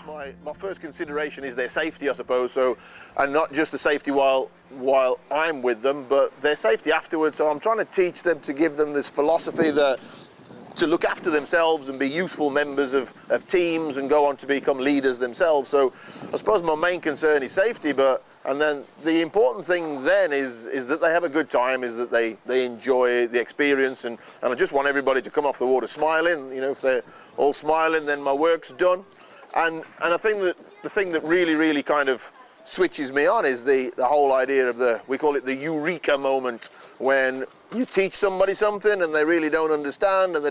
My first consideration is their safety, I suppose. So, and not just the safety while I'm with them, but their safety afterwards. So I'm trying to teach them, to give them this philosophy that to look after themselves and be useful members of teams and go on to become leaders themselves. So I suppose my main concern is safety, and then the important thing then is that they have a good time, is that they enjoy the experience, and I just want everybody to come off the water smiling. You know, if they're all smiling, then my work's done. And I think that the thing that really kind of switches me on is the whole idea of we call it the eureka moment, when you teach somebody something and they really don't understand, and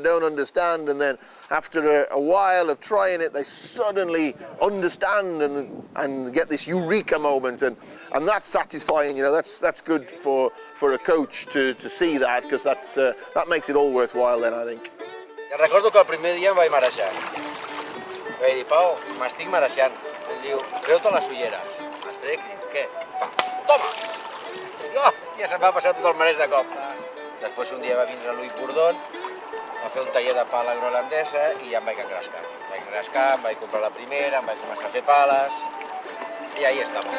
then after a while of trying it, they suddenly understand and get this eureka moment, and that's satisfying. You know, that's good for a coach to see that, because that makes it all worthwhile then, I think. Recordo que el primer dia em vaig marejar. Vaig dir, Pau, m'estic marejant. Ell diu, treu-te les ulleres. Les trec, què? Fa, toma! Oh, ja se'm va passar tot el mareix de cop. Després un dia va vindre Louis Bourdon, va fer un taller de pala groenlandesa i ja em vaig engrescar. Em vaig comprar la primera, em vaig començar a fer pales i ahí estamos.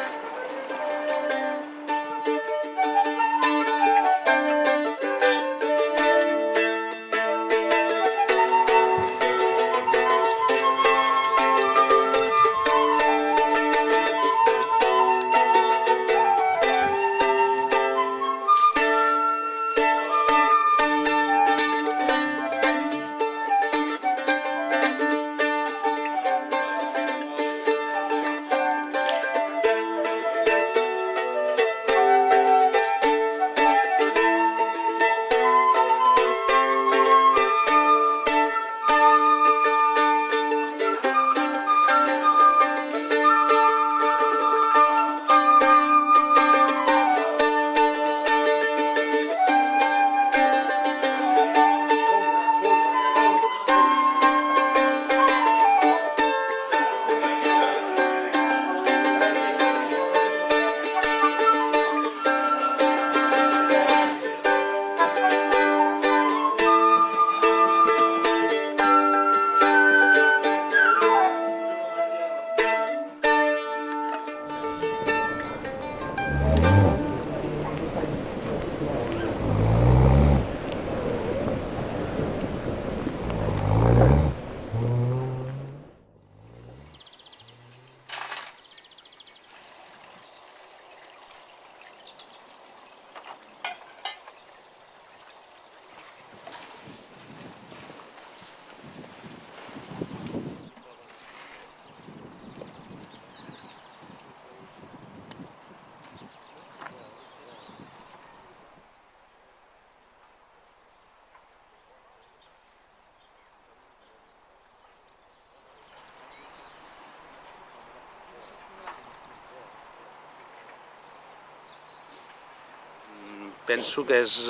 Penso que és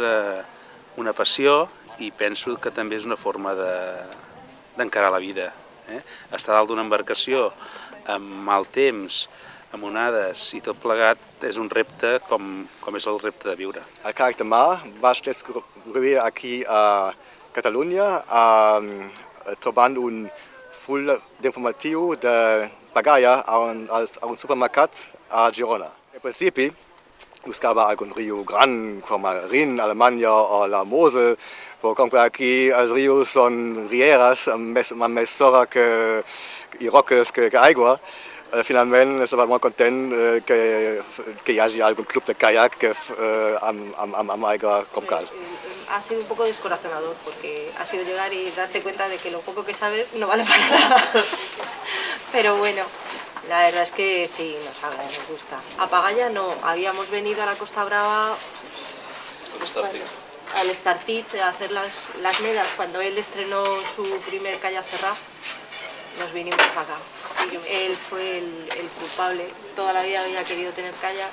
una passió i penso que també és una forma d'encarar la vida. Estar dalt d'una embarcació amb mal temps, amb onades i tot plegat és un repte com és el repte de viure. El Kayak de mar vaig descobrir aquí a Catalunya trobant un full d'informatiu de pagaya a un supermercat a Girona. Al principi buscava algun riu gran, com el Rin, Alemanya o la Mosel, però com que aquí els rius són rieres amb més sorra i roques que aigua, finalment estava molt content que hi hagi algun club de kayak amb aigua com cal. Ha sido un poco descorazonador porque ha sido llegar y darte cuenta de que lo poco que sabes no vale para nada. Pero bueno, la verdad es que sí, nos gusta. A Pagaya no, habíamos venido a la Costa Brava al Estartit a hacer las medas cuando él estrenó su primer kayak cerrado. Nos vinimos para acá. Él fue el culpable, toda la vida había querido tener kayak.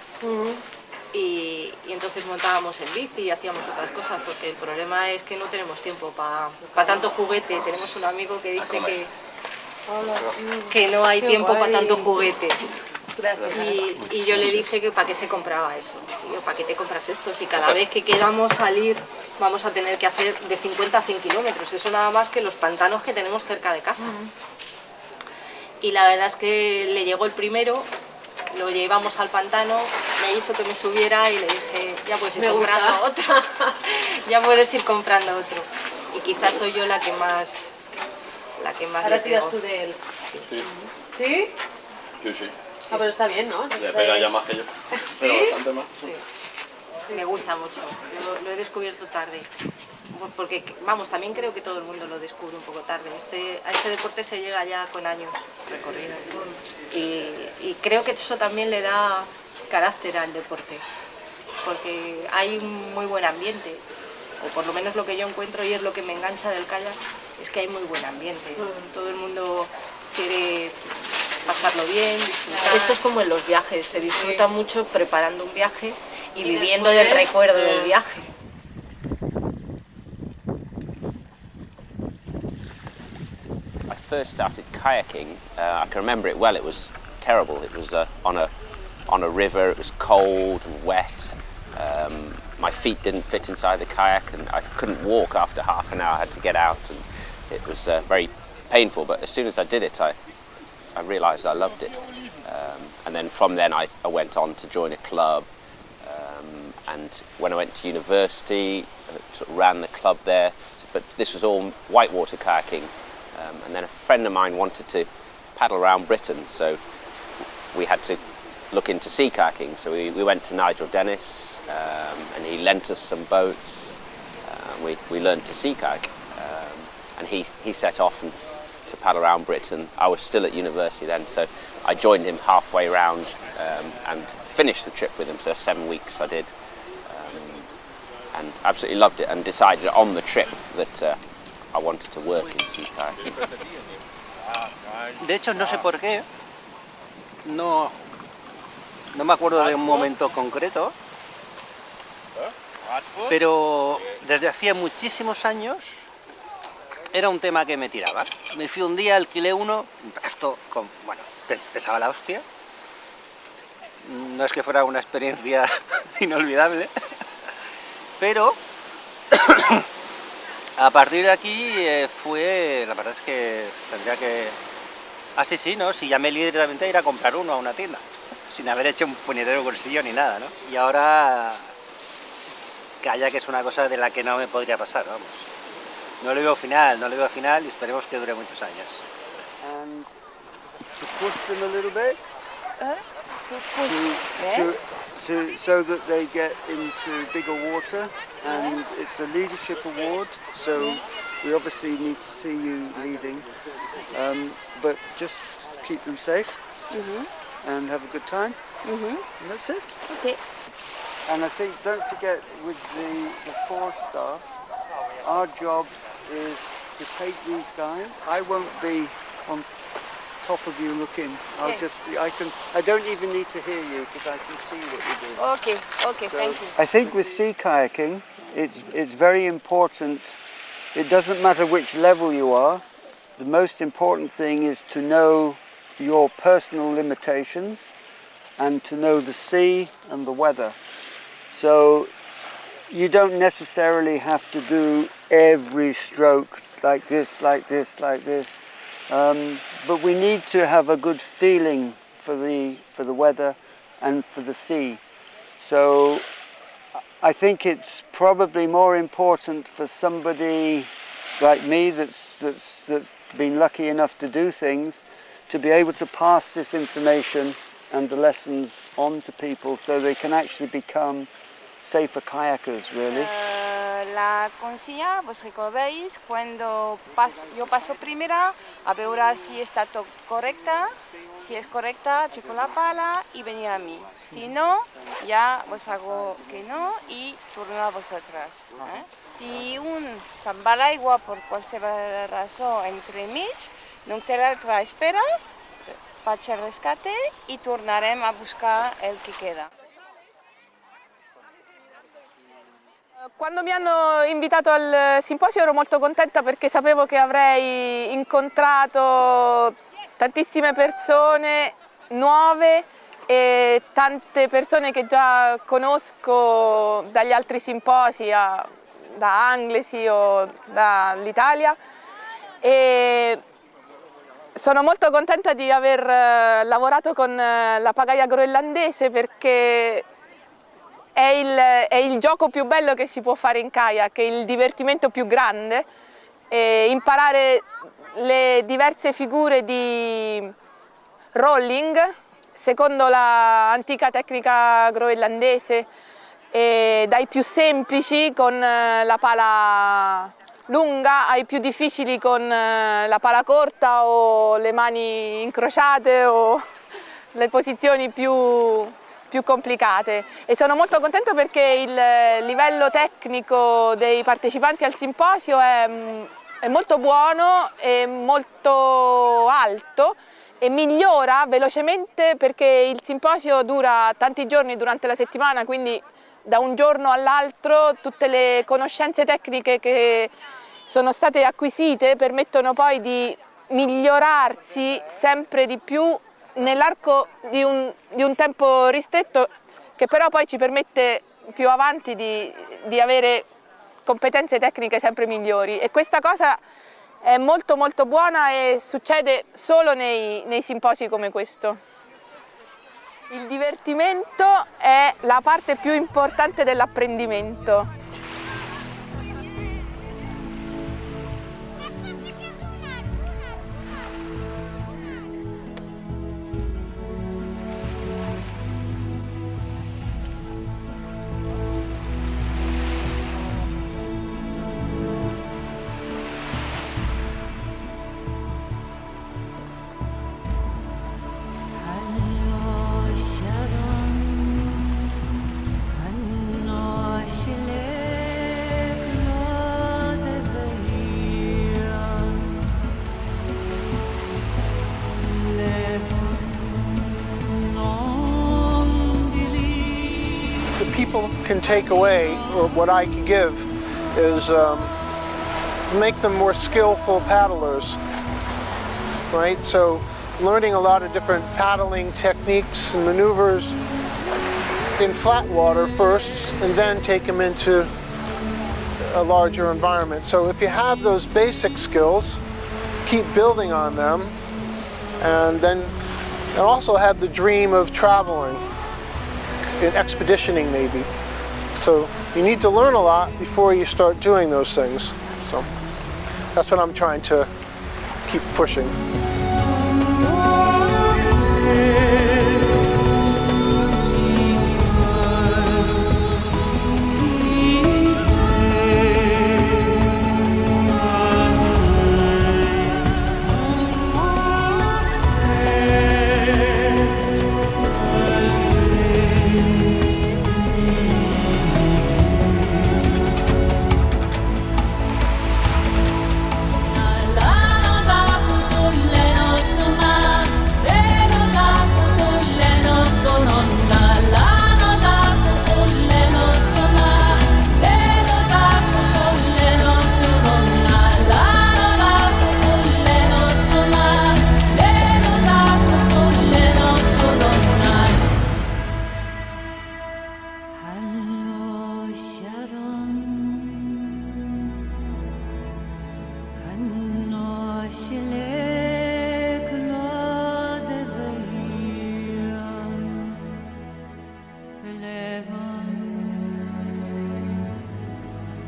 Y entonces montábamos en bici y hacíamos otras cosas, porque el problema es que no tenemos tiempo para tanto juguete. Tenemos un amigo que dice que no hay tiempo para tanto juguete. Y yo le dije que para qué se compraba eso. Y yo, ¿para qué te compras esto? Si cada vez que queramos salir vamos a tener que hacer de 50 a 100 kilómetros. Eso nada más que los pantanos que tenemos cerca de casa. Y la verdad es que le llegó el primero, lo llevamos al pantano, me hizo que me subiera y le dije, ya puedes ir comprando otro, ya puedes ir comprando otro. Y quizás soy yo la que más Ahora le tiras pego. tú de él. Sí. ¿Sí? Yo sí. Ah, pero está bien, ¿no? Le pega ya más que yo. ¿Sí? Pero bastante más. Me gusta mucho, lo he descubierto tarde, porque vamos, también creo que todo el mundo lo descubre un poco tarde. A este deporte se llega ya con años recorridos y creo que eso también le da carácter al deporte, porque hay un muy buen ambiente, o por lo menos lo que yo encuentro y es lo que me engancha del kayak, es que hay muy buen ambiente, todo el mundo quiere pasarlo bien, disfrutar. Esto es como en los viajes, se disfruta mucho preparando un viaje y viviendo del recuerdo del viaje. I first started kayaking, I can remember it well. It was terrible. It was on a river. It was cold and wet. My feet didn't fit inside the kayak, and I couldn't walk after half an hour. I had to get out, and it was very painful. But as soon as I did it, I realised I loved it. And then from then, I went on to join a club. And when I went to university, I sort of ran the club there. But this was all whitewater kayaking. And then a friend of mine wanted to paddle around Britain, so we had to look into sea kayaking. So we went to Nigel Dennis, and he lent us some boats. We learned to sea kayak, and he set off to paddle around Britain. I was still at university then, so I joined him halfway around and finished the trip with him. So 7 weeks I did, and absolutely loved it, and decided on the trip that I wanted to work in sea kayaking. De hecho, no sé por qué, no me acuerdo de un momento concreto, pero desde hacía muchísimos años era un tema que me tiraba. Me fui un día, alquilé uno, esto, bueno, pesaba la hostia. No es que fuera una experiencia inolvidable, pero a partir de aquí la verdad es que tendría que... Ah, sí, ¿no? Si llamé directamente a ir a comprar uno a una tienda, sin haber hecho un puñetero cursillo ni nada, ¿no? Y ahora, kayak es una cosa de la que no me podría pasar, vamos. No lo veo final y esperemos que dure muchos años. And to push them a little bit, so that they get into bigger water, and it's a leadership award, so we obviously need to see you leading, but just keep them safe and have a good time, and that's it. Okay. And I think, don't forget, with the 4-star, our job is to take these guys. I won't be on top of you looking. I don't even need to hear you because I can see what you're doing. Okay, so, thank you. I think with sea kayaking, it's very important. It doesn't matter which level you are. The most important thing is to know your personal limitations and to know the sea and the weather. So you don't necessarily have to do every stroke like this, like this, like this. But we need to have a good feeling for the weather and for the sea. So I think it's probably more important for somebody like me that's been lucky enough to do things, to be able to pass this information and the lessons on to people so they can actually become safer kayakers, really. La consilla, vos recordéis, cuando yo paso primera a ver si está todo correcta, si es correcta, checo la pala y venir a mí. Si no, ya os hago que no y turno a vosotras. Si un va l'aigua por qualsevol razón entre mig, doncs l'altra espera, faig el rescate y tornarem a buscar el que queda. Quando mi hanno invitato al simposio ero molto contenta perché sapevo che avrei incontrato tantissime persone nuove e tante persone che già conosco dagli altri simposi, da Anglesi o dall'Italia, e Sono molto contenta di aver lavorato con la pagaia groenlandese perché è il gioco più bello che si può fare in kayak, è il divertimento più grande, e imparare le diverse figure di rolling secondo l'antica tecnica groenlandese, dai più semplici con la pala lunga ai più difficili con la pala corta o le mani incrociate o le posizioni più complicate. E sono molto contenta perché il livello tecnico dei partecipanti al simposio è molto buono e molto alto e migliora velocemente perché il simposio dura tanti giorni durante la settimana, quindi da un giorno all'altro tutte le conoscenze tecniche che sono state acquisite permettono poi di migliorarsi sempre di più nell'arco di un tempo ristretto, che però poi ci permette più avanti di avere competenze tecniche sempre migliori, e questa cosa è molto molto buona e succede solo nei simposi come questo. Il divertimento è la parte più importante dell'apprendimento. People can take away, or what I can give, is make them more skillful paddlers, right? So learning a lot of different paddling techniques and maneuvers in flat water first, and then take them into a larger environment. So if you have those basic skills, keep building on them, and also have the dream of traveling, in expeditioning maybe. So you need to learn a lot before you start doing those things. So that's what I'm trying to keep pushing.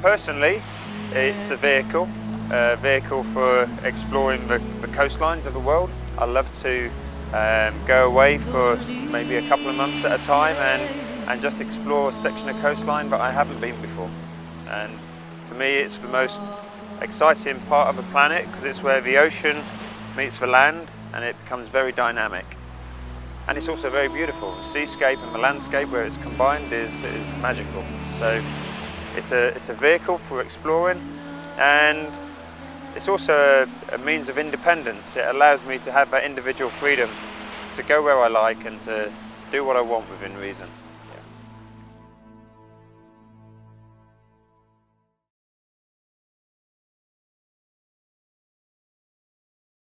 Personally, it's a vehicle for exploring the coastlines of the world. I love to go away for maybe a couple of months at a time and just explore a section of coastline that I haven't been before. And for me, it's the most exciting part of the planet because it's where the ocean meets the land and it becomes very dynamic. And it's also very beautiful. The seascape and the landscape where it's combined is magical. So it's a vehicle for exploring, and it's also a means of independence. It allows me to have that individual freedom to go where I like and to do what I want within reason.